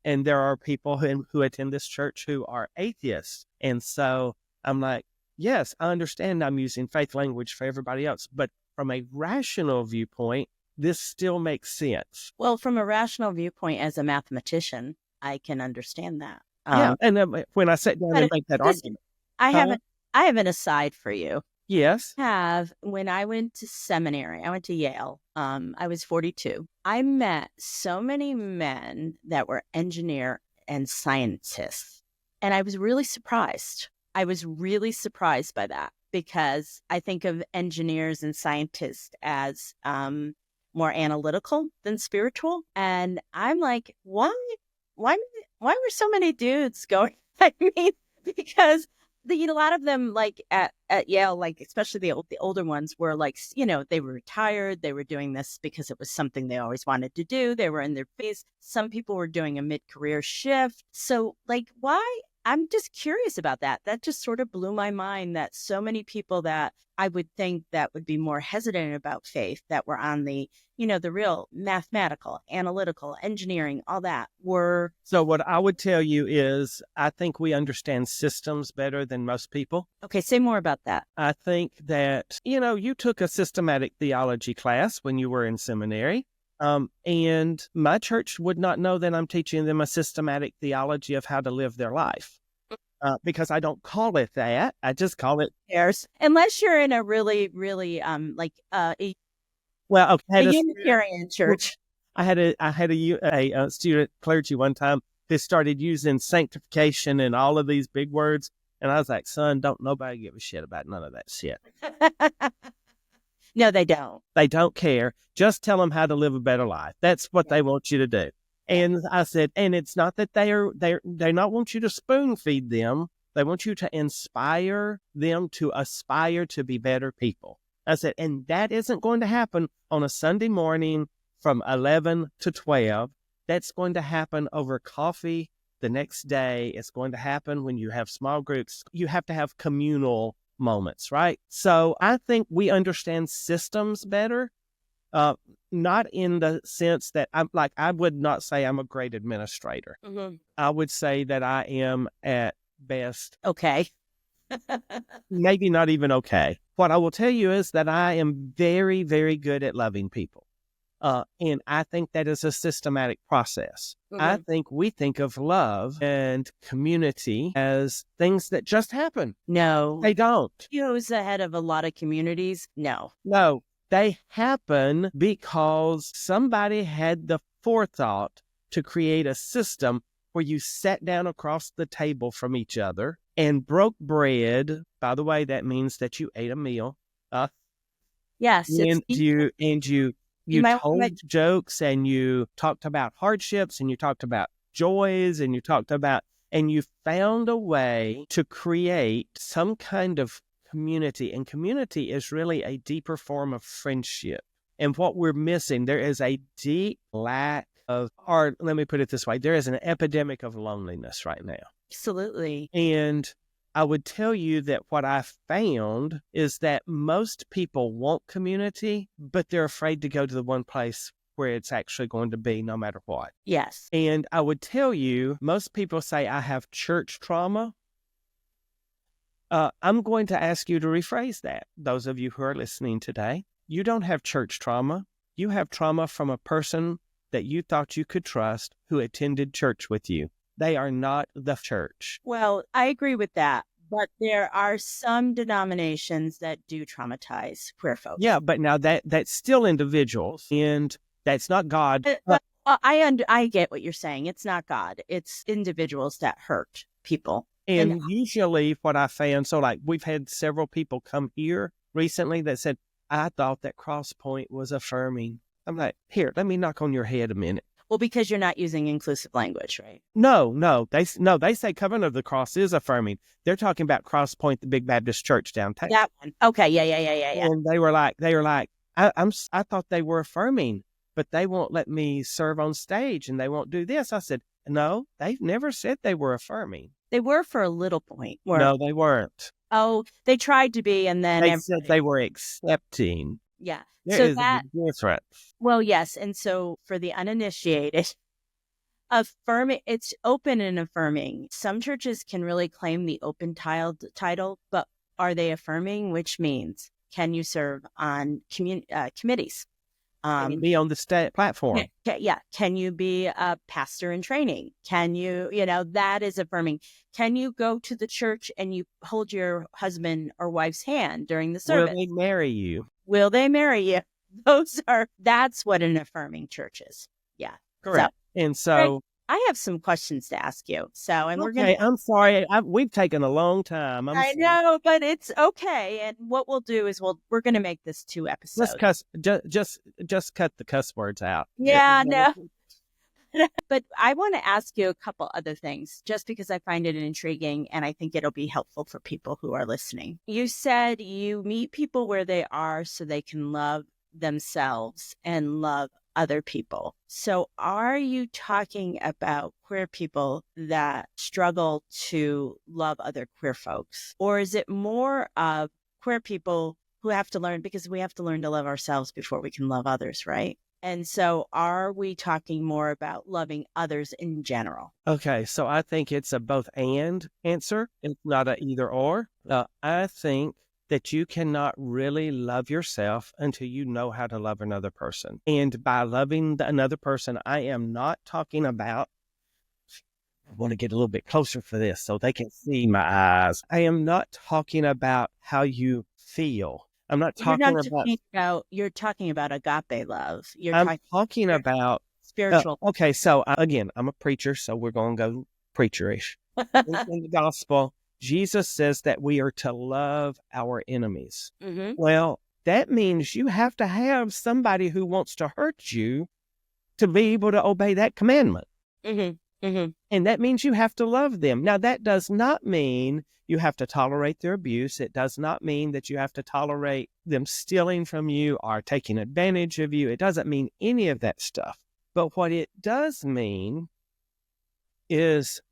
[SPEAKER 3] And there are people who attend this church who are atheists. And so I'm like, yes, I understand I'm using faith language for everybody else, but from a rational viewpoint, this still makes sense.
[SPEAKER 2] Well, from a rational viewpoint, as a mathematician, I can understand that.
[SPEAKER 3] Yeah, and when I sit down and make that argument.
[SPEAKER 2] I have an aside for you.
[SPEAKER 3] Yes.
[SPEAKER 2] When I went to seminary, I went to Yale. I was 42. I met so many men that were engineer and scientists, and I was really surprised. I was really surprised by that because I think of engineers and scientists as more analytical than spiritual. And I'm like, why were so many dudes going? I mean, because a lot of them, like at Yale, like especially the older ones, were like, they were retired. They were doing this because it was something they always wanted to do. They were in their phase. Some people were doing a mid-career shift. So, like, why? I'm just curious about that. That just sort of blew my mind that so many people that I would think that would be more hesitant about faith that were on the, the real mathematical, analytical, engineering, all that were.
[SPEAKER 3] So what I would tell you is I think we understand systems better than most people.
[SPEAKER 2] Okay, say more about that.
[SPEAKER 3] I think that, you took a systematic theology class when you were in seminary. And my church would not know that I'm teaching them a systematic theology of how to live their life. Because I don't call it that. I just call it
[SPEAKER 2] unless you're in a really, really a Unitarian church.
[SPEAKER 3] I had a student clergy one time who started using sanctification and all of these big words, and I was like, son, don't nobody give a shit about none of that shit.
[SPEAKER 2] No, they don't.
[SPEAKER 3] They don't care. Just tell them how to live a better life. That's what they want you to do. And I said, and it's not that they not want you to spoon feed them. They want you to inspire them to aspire to be better people. I said, and that isn't going to happen on a Sunday morning from 11 to 12. That's going to happen over coffee the next day. It's going to happen when you have small groups. You have to have communal moments, right? So I think we understand systems better. Not in the sense that I would not say I'm a great administrator.
[SPEAKER 2] Mm-hmm.
[SPEAKER 3] I would say that I am at best
[SPEAKER 2] okay.
[SPEAKER 3] Maybe not even okay. What I will tell you is that I am very, very good at loving people. And I think that is a systematic process. I think we think of love and community as things that just happen.
[SPEAKER 2] No.
[SPEAKER 3] They don't.
[SPEAKER 2] Who's the head of a lot of communities? No.
[SPEAKER 3] No, they happen because somebody had the forethought to create a system where you sat down across the table from each other and broke bread. By the way, that means that you ate a meal.
[SPEAKER 2] Yes.
[SPEAKER 3] And you told jokes, and you talked about hardships, and you talked about joys, and you found a way to create some kind of community. And community is really a deeper form of friendship. And what we're missing, there is a deep lack of, or let me put it this way, there is an epidemic of loneliness right now.
[SPEAKER 2] Absolutely.
[SPEAKER 3] And I would tell you that what I found is that most people want community, but they're afraid to go to the one place where it's actually going to be no matter what.
[SPEAKER 2] Yes.
[SPEAKER 3] And I would tell you, most people say, I have church trauma. I'm going to ask you to rephrase that. Those of you who are listening today, you don't have church trauma. You have trauma from a person that you thought you could trust who attended church with you. They are not the church.
[SPEAKER 2] Well, I agree with that. But there are some denominations that do traumatize queer folks.
[SPEAKER 3] Yeah, but now that's still individuals, and that's not God.
[SPEAKER 2] I get what you're saying. It's not God. It's individuals that hurt people.
[SPEAKER 3] And usually what I found, so like we've had several people come here recently that said, I thought that Crosspoint was affirming. I'm like, here, let me knock on your head a minute.
[SPEAKER 2] Well, because you're not using inclusive language, right?
[SPEAKER 3] No. They say Covenant of the Cross is affirming. They're talking about Crosspoint, the big Baptist church downtown.
[SPEAKER 2] That one. Okay. Yeah.
[SPEAKER 3] And they were like, I thought they were affirming, but they won't let me serve on stage and they won't do this. I said, no, they've never said they were affirming.
[SPEAKER 2] They were for a little point.
[SPEAKER 3] No, they weren't.
[SPEAKER 2] Oh, they tried to be, and then
[SPEAKER 3] they said they were accepting.
[SPEAKER 2] Yeah.
[SPEAKER 3] There is a difference.
[SPEAKER 2] Well, yes. And so for the uninitiated, affirming, it's open and affirming. Some churches can really claim the open title, but are they affirming? Which means, can you serve on committees?
[SPEAKER 3] Can you be on the state platform?
[SPEAKER 2] Yeah. Can you be a pastor in training? Can you, that is affirming. Can you go to the church and you hold your husband or wife's hand during the service?
[SPEAKER 3] Will they marry you?
[SPEAKER 2] Will they marry you? That's what an affirming church is. Yeah.
[SPEAKER 3] Correct. Greg,
[SPEAKER 2] I have some questions to ask you.
[SPEAKER 3] I'm sorry. We've taken a long time.
[SPEAKER 2] I know, but it's okay. And what we'll do is we're going to make this 2 episodes.
[SPEAKER 3] Just cut the cuss words out.
[SPEAKER 2] Yeah, no. But I want to ask you a couple other things, just because I find it intriguing and I think it'll be helpful for people who are listening. You said you meet people where they are so they can love themselves and love other people. So are you talking about queer people that struggle to love other queer folks? Or is it more of queer people who have to learn, because we have to learn to love ourselves before we can love others, right? And so are we talking more about loving others in general?
[SPEAKER 3] Okay, so I think it's a both and answer. It's not a either or. I think that you cannot really love yourself until you know how to love another person. And by loving another person, I am not talking about, I want to get a little bit closer for this so they can see my eyes. I am not talking about how you feel. I'm not talking about...
[SPEAKER 2] You're talking about agape love.
[SPEAKER 3] I'm talking about...
[SPEAKER 2] Spiritual.
[SPEAKER 3] Okay, so again, I'm a preacher, so we're going to go preacherish. In the gospel, Jesus says that we are to love our enemies.
[SPEAKER 2] Mm-hmm.
[SPEAKER 3] Well, that means you have to have somebody who wants to hurt you to be able to obey that commandment.
[SPEAKER 2] Mm-hmm. Mm-hmm.
[SPEAKER 3] And that means you have to love them. Now, that does not mean you have to tolerate their abuse. It does not mean that you have to tolerate them stealing from you or taking advantage of you. It doesn't mean any of that stuff. But what it does mean is,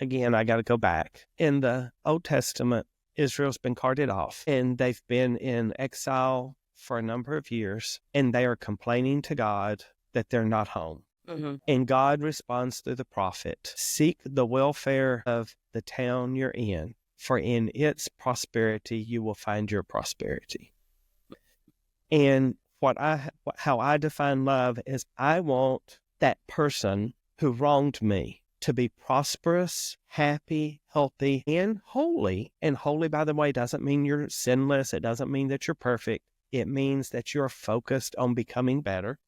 [SPEAKER 3] again, I got to go back. In the Old Testament, Israel's been carted off, and they've been in exile for a number of years, and they are complaining to God that they're not home.
[SPEAKER 2] Mm-hmm.
[SPEAKER 3] And God responds through the prophet, seek the welfare of the town you're in, for in its prosperity you will find your prosperity. And how I define love is I want that person who wronged me to be prosperous, happy, healthy, and holy. And holy, by the way, doesn't mean you're sinless. It doesn't mean that you're perfect. It means that you're focused on becoming better.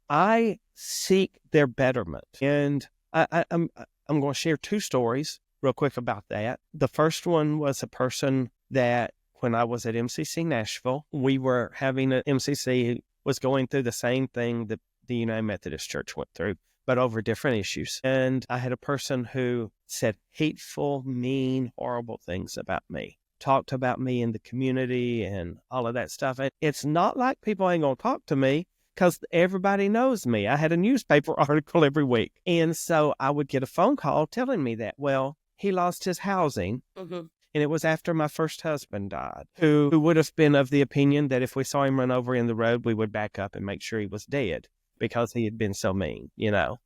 [SPEAKER 3] I seek their betterment. And I'm going to share two stories real quick about that. The first one was a person that when I was at MCC Nashville, we were having an MCC was going through the same thing that the United Methodist Church went through, but over different issues. And I had a person who said hateful, mean, horrible things about me, talked about me in the community and all of that stuff. And it's not like people ain't going to talk to me because everybody knows me. I had a newspaper article every week. And so I would get a phone call telling me that, well, he lost his housing. Mm-hmm. And it was after my first husband died, who would have been of the opinion that if we saw him run over in the road, we would back up and make sure he was dead because he had been so mean, you know.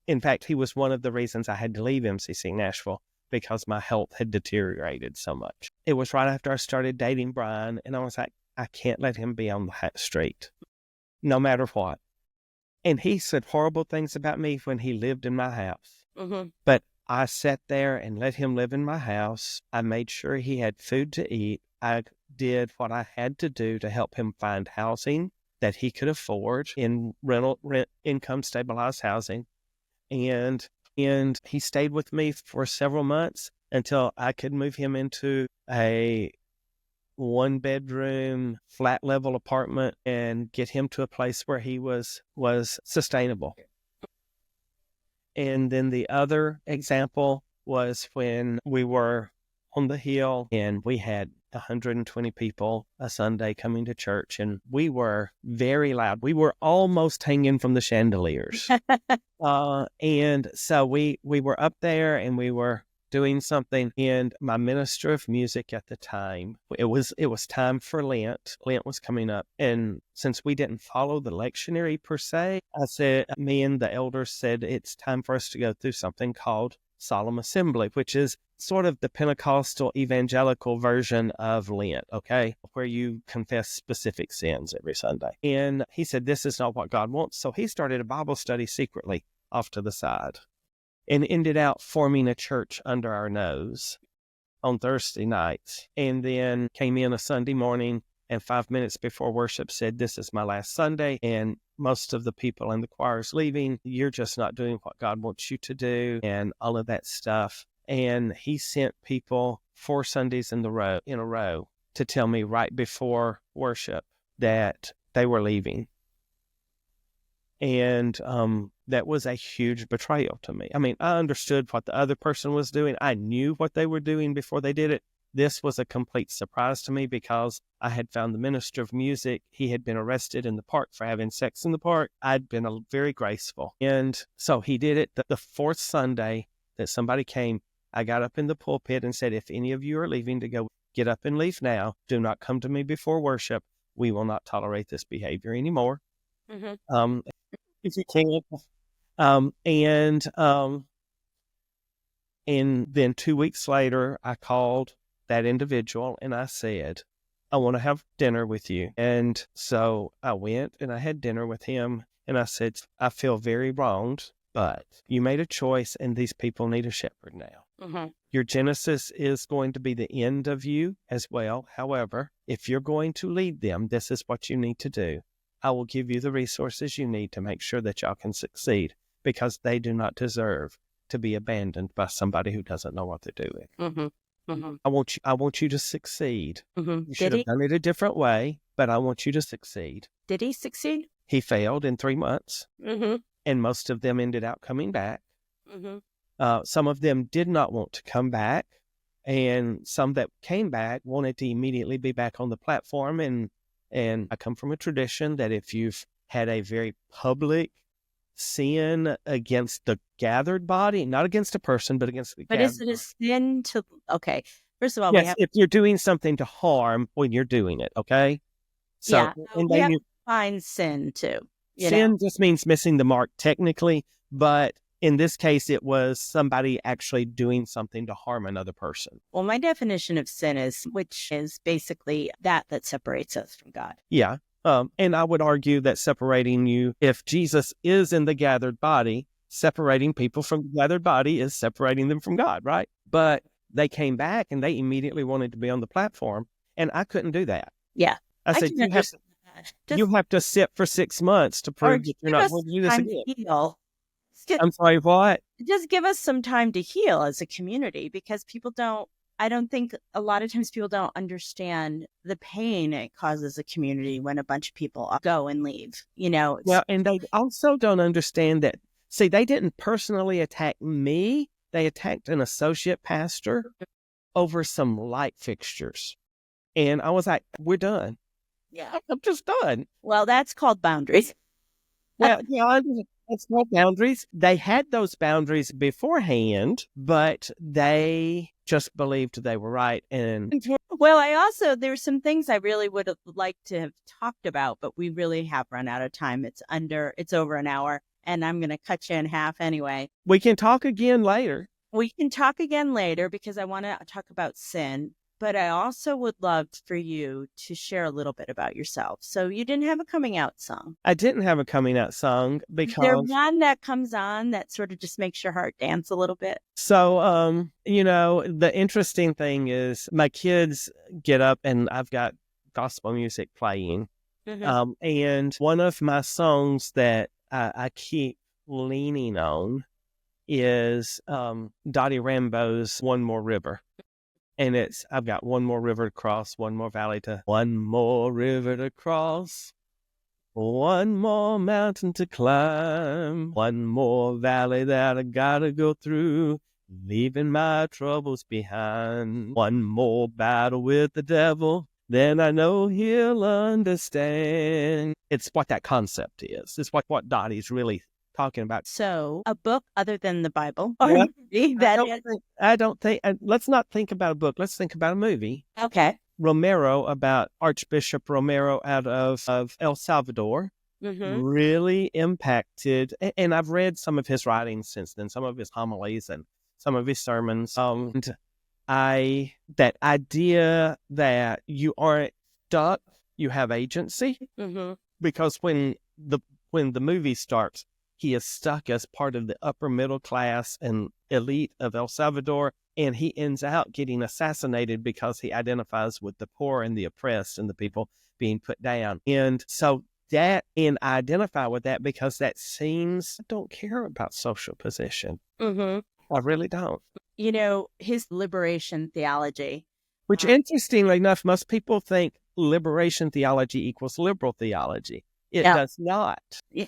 [SPEAKER 3] In fact, he was one of the reasons I had to leave MCC Nashville because my health had deteriorated so much. It was right after I started dating Brian, and I was like, I can't let him be on the street, no matter what. And he said horrible things about me when he lived in my house. Mm-hmm. But I sat there and let him live in my house. I made sure he had food to eat. I did what I had to do to help him find housing that he could afford in rent income stabilized housing. And he stayed with me for several months until I could move him into a 1-bedroom flat level apartment and get him to a place where he was sustainable. And then the other example was when we were on the hill and we had 120 people a Sunday coming to church, and we were very loud. We were almost hanging from the chandeliers. And so we were up there and we were doing something, and my minister of music at the time, it was time for Lent. Lent was coming up, and since we didn't follow the lectionary per se, me and the elders said it's time for us to go through something called Solemn Assembly, which is sort of the Pentecostal evangelical version of Lent, okay, where you confess specific sins every Sunday. And he said, this is not what God wants. So he started a Bible study secretly off to the side and ended out forming a church under our nose on Thursday nights, and then came in a Sunday morning and 5 minutes before worship said, this is my last Sunday, and most of the people in the choir is leaving. You're just not doing what God wants you to do, and all of that stuff. And he sent people 4 Sundays in a row to tell me right before worship that they were leaving. And that was a huge betrayal to me. I mean, I understood what the other person was doing. I knew what they were doing before they did it. This was a complete surprise to me because I had found the minister of music. He had been arrested in the park for having sex in the park. I'd been very graceful. And so he did it. The 4th Sunday that somebody came, I got up in the pulpit and said, if any of you are leaving to go, get up and leave now. Do not come to me before worship. We will not tolerate this behavior anymore. Mm-hmm. If you can. And then 2 weeks later, I called that individual and I said, I want to have dinner with you. And so I went and I had dinner with him and I said, I feel very wronged, but you made a choice and these people need a shepherd now. Mm-hmm. Your Genesis is going to be the end of you as well. However, if you're going to lead them, this is what you need to do. I will give you the resources you need to make sure that y'all can succeed, because they do not deserve to be abandoned by somebody who doesn't know what they're doing. Mm-hmm. Mm-hmm. I want you to succeed. Mm-hmm. You should have done it a different way, but I want you to succeed.
[SPEAKER 2] Did he succeed?
[SPEAKER 3] He failed in 3 months, mm-hmm. and most of them ended up coming back. Mm-hmm. Some of them did not want to come back, and some that came back wanted to immediately be back on the platform. And I come from a tradition that if you've had a very public sin against the gathered body, not against a person, but against the gathered body.
[SPEAKER 2] But is it a sin to, okay, first of all,
[SPEAKER 3] yes, if you're doing something to harm when you're doing it, okay? So,
[SPEAKER 2] yeah, we have to find sin too.
[SPEAKER 3] Sin just means missing the mark technically, but In this case, it was somebody actually doing something to harm another person.
[SPEAKER 2] Well, my definition of sin which is basically that separates us from God.
[SPEAKER 3] Yeah. And I would argue that separating you, if Jesus is in the gathered body, separating people from the gathered body is separating them from God, right? But they came back and they immediately wanted to be on the platform, and I couldn't do that.
[SPEAKER 2] Yeah.
[SPEAKER 3] I said, you have to sit for 6 months to prove that you're not going to do this again.
[SPEAKER 2] Heal.
[SPEAKER 3] I'm sorry, what?
[SPEAKER 2] Just give us some time to heal as a community, because I don't think a lot of times people don't understand the pain it causes a community when a bunch of people go and leave,
[SPEAKER 3] Well, and they also don't understand that, see, they didn't personally attack me. They attacked an associate pastor over some light fixtures. And I was like, we're done.
[SPEAKER 2] Yeah.
[SPEAKER 3] I'm just done.
[SPEAKER 2] Well, that's called boundaries.
[SPEAKER 3] Well, it's no boundaries. They had those boundaries beforehand, but they just believed they were right. And
[SPEAKER 2] well, there's some things I really would have liked to have talked about, but we really have run out of time. It's over an hour, and I'm going to cut you in half anyway.
[SPEAKER 3] We can talk again later.
[SPEAKER 2] We can talk again later, because I want to talk about sin. But I also would love for you to share a little bit about yourself. So you didn't have a coming out song.
[SPEAKER 3] I didn't have a coming out song because
[SPEAKER 2] there's one that comes on that sort of just makes your heart dance a little bit.
[SPEAKER 3] So, the interesting thing is my kids get up and I've got gospel music playing. Mm-hmm. And one of my songs that I keep leaning on is Dottie Rambo's One More River. And I've got one more river to cross, one more valley one more river to cross, one more mountain to climb, one more valley that I gotta go through, leaving my troubles behind, one more battle with the devil, then I know he'll understand. It's what that concept is. It's what Dottie's really talking about.
[SPEAKER 2] So a book other than the Bible?
[SPEAKER 3] Well, I don't think, let's not think about a book. Let's think about a movie.
[SPEAKER 2] Okay.
[SPEAKER 3] Romero, about Archbishop Romero out of El Salvador, mm-hmm. really impacted, and I've read some of his writings since then, some of his homilies and some of his sermons. And that idea that you aren't stuck, you have agency, mm-hmm. because when the movie starts, he is stuck as part of the upper middle class and elite of El Salvador, and he ends out getting assassinated because he identifies with the poor and the oppressed and the people being put down. And so I identify with that because that seems, I don't care about social position. Mm-hmm. I really don't.
[SPEAKER 2] His liberation theology.
[SPEAKER 3] Which, interestingly enough, most people think liberation theology equals liberal theology. It does not.
[SPEAKER 2] Yeah.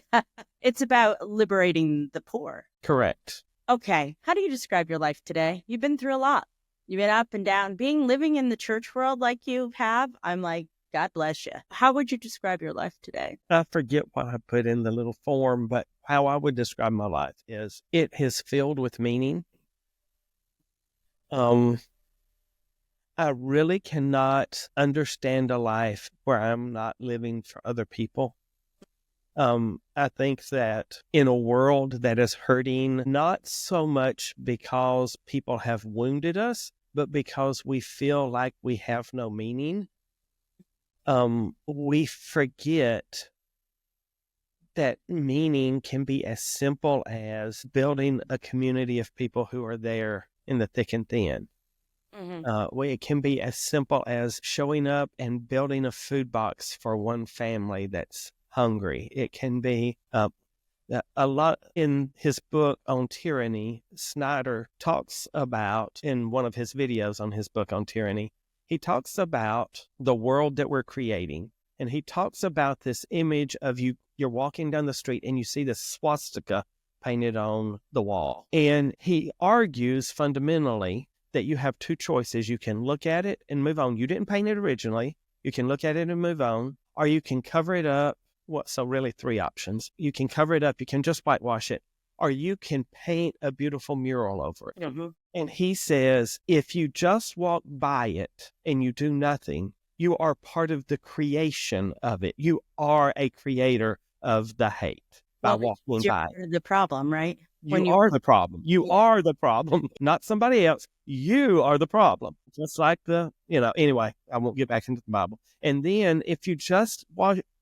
[SPEAKER 2] It's about liberating the poor.
[SPEAKER 3] Correct.
[SPEAKER 2] Okay. How do you describe your life today? You've been through a lot. You've been up and down. Living in the church world like you have, I'm like, God bless you. How would you describe your life today?
[SPEAKER 3] I forget what I put in the little form, but how I would describe my life is it is filled with meaning. I really cannot understand a life where I'm not living for other people. I think that in a world that is hurting, not so much because people have wounded us, but because we feel like we have no meaning, we forget that meaning can be as simple as building a community of people who are there in the thick and thin. Mm-hmm. It can be as simple as showing up and building a food box for one family that's hungry. It can be a lot. In his book on tyranny, Snyder talks about, in one of his videos on his book on tyranny, he talks about the world that we're creating. And he talks about this image of you're walking down the street and you see this swastika painted on the wall. And he argues fundamentally that you have two choices. You can look at it and move on. You didn't paint it originally. You can look at it and move on, or you can cover it up. So really three options. You can cover it up. You can just whitewash it, or you can paint a beautiful mural over it. Mm-hmm. And he says, if you just walk by it and you do nothing, you are part of the creation of it. You are a creator of the hate by walking by.
[SPEAKER 2] The problem, right?
[SPEAKER 3] You are the problem. You are the problem, not somebody else. You are the problem. Just like anyway, I won't get back into the Bible. And then if you just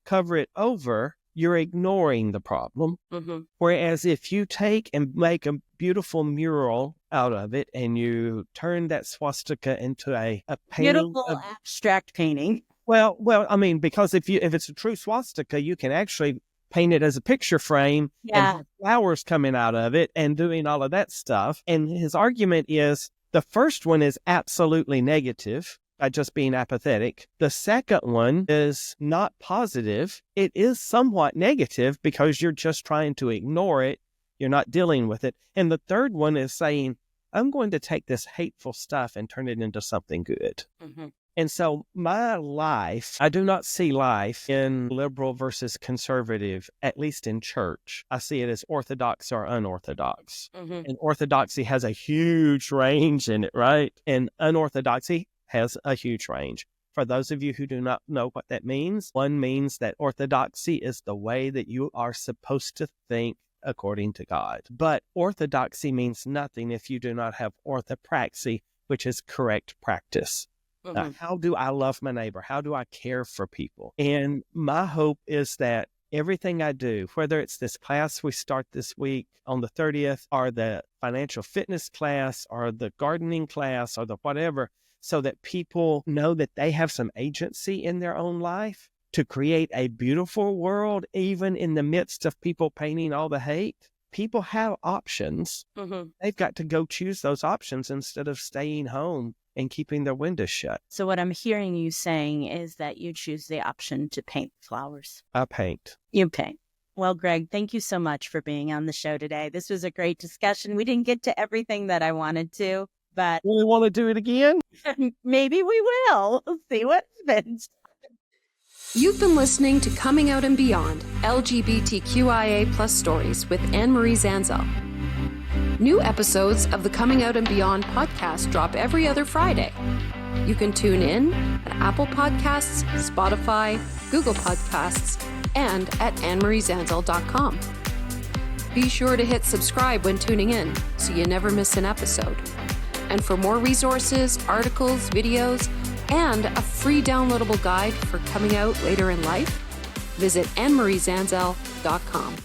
[SPEAKER 3] cover it over, you're ignoring the problem.
[SPEAKER 2] Mm-hmm.
[SPEAKER 3] Whereas if you take and make a beautiful mural out of it and you turn that swastika into a painting.
[SPEAKER 2] Beautiful abstract painting.
[SPEAKER 3] Well, I mean, because if it's a true swastika, you can actually paint it as a picture frame and have flowers coming out of it and doing all of that stuff. And his argument is the first one is absolutely negative by just being apathetic. The second one is not positive. It is somewhat negative because you're just trying to ignore it. You're not dealing with it. And the third one is saying, I'm going to take this hateful stuff and turn it into something good.
[SPEAKER 2] Mm-hmm.
[SPEAKER 3] And so my life, I do not see life in liberal versus conservative, at least in church. I see it as orthodox or unorthodox.
[SPEAKER 2] Mm-hmm.
[SPEAKER 3] And orthodoxy has a huge range in it, right? And unorthodoxy has a huge range. For those of you who do not know what that means, one means that orthodoxy is the way that you are supposed to think according to God. But orthodoxy means nothing if you do not have orthopraxy, which is correct practice.
[SPEAKER 2] Mm-hmm.
[SPEAKER 3] How do I love my neighbor? How do I care for people? And my hope is that everything I do, whether it's this class we start this week on the 30th, or the financial fitness class, or the gardening class, or the whatever, so that people know that they have some agency in their own life to create a beautiful world, even in the midst of people painting all the hate. People have options.
[SPEAKER 2] Mm-hmm.
[SPEAKER 3] They've got to go choose those options instead of staying home and keeping their windows shut.
[SPEAKER 2] So what I'm hearing you saying is that you choose the option to paint flowers.
[SPEAKER 3] I paint.
[SPEAKER 2] You paint. Well, Greg, thank you so much for being on the show today. This was a great discussion. We didn't get to everything that I wanted to, but
[SPEAKER 3] Really want to do it again?
[SPEAKER 2] maybe we will. We'll see what happens.
[SPEAKER 1] You've been listening to Coming Out and Beyond, LGBTQIA+ stories with Anne-Marie Zanzal. New episodes of the Coming Out and Beyond podcast drop every other Friday. You can tune in at Apple Podcasts, Spotify, Google Podcasts, and at annemariezanzal.com. Be sure to hit subscribe when tuning in so you never miss an episode. And for more resources, articles, videos, and a free downloadable guide for coming out later in life, visit annemariezanzal.com.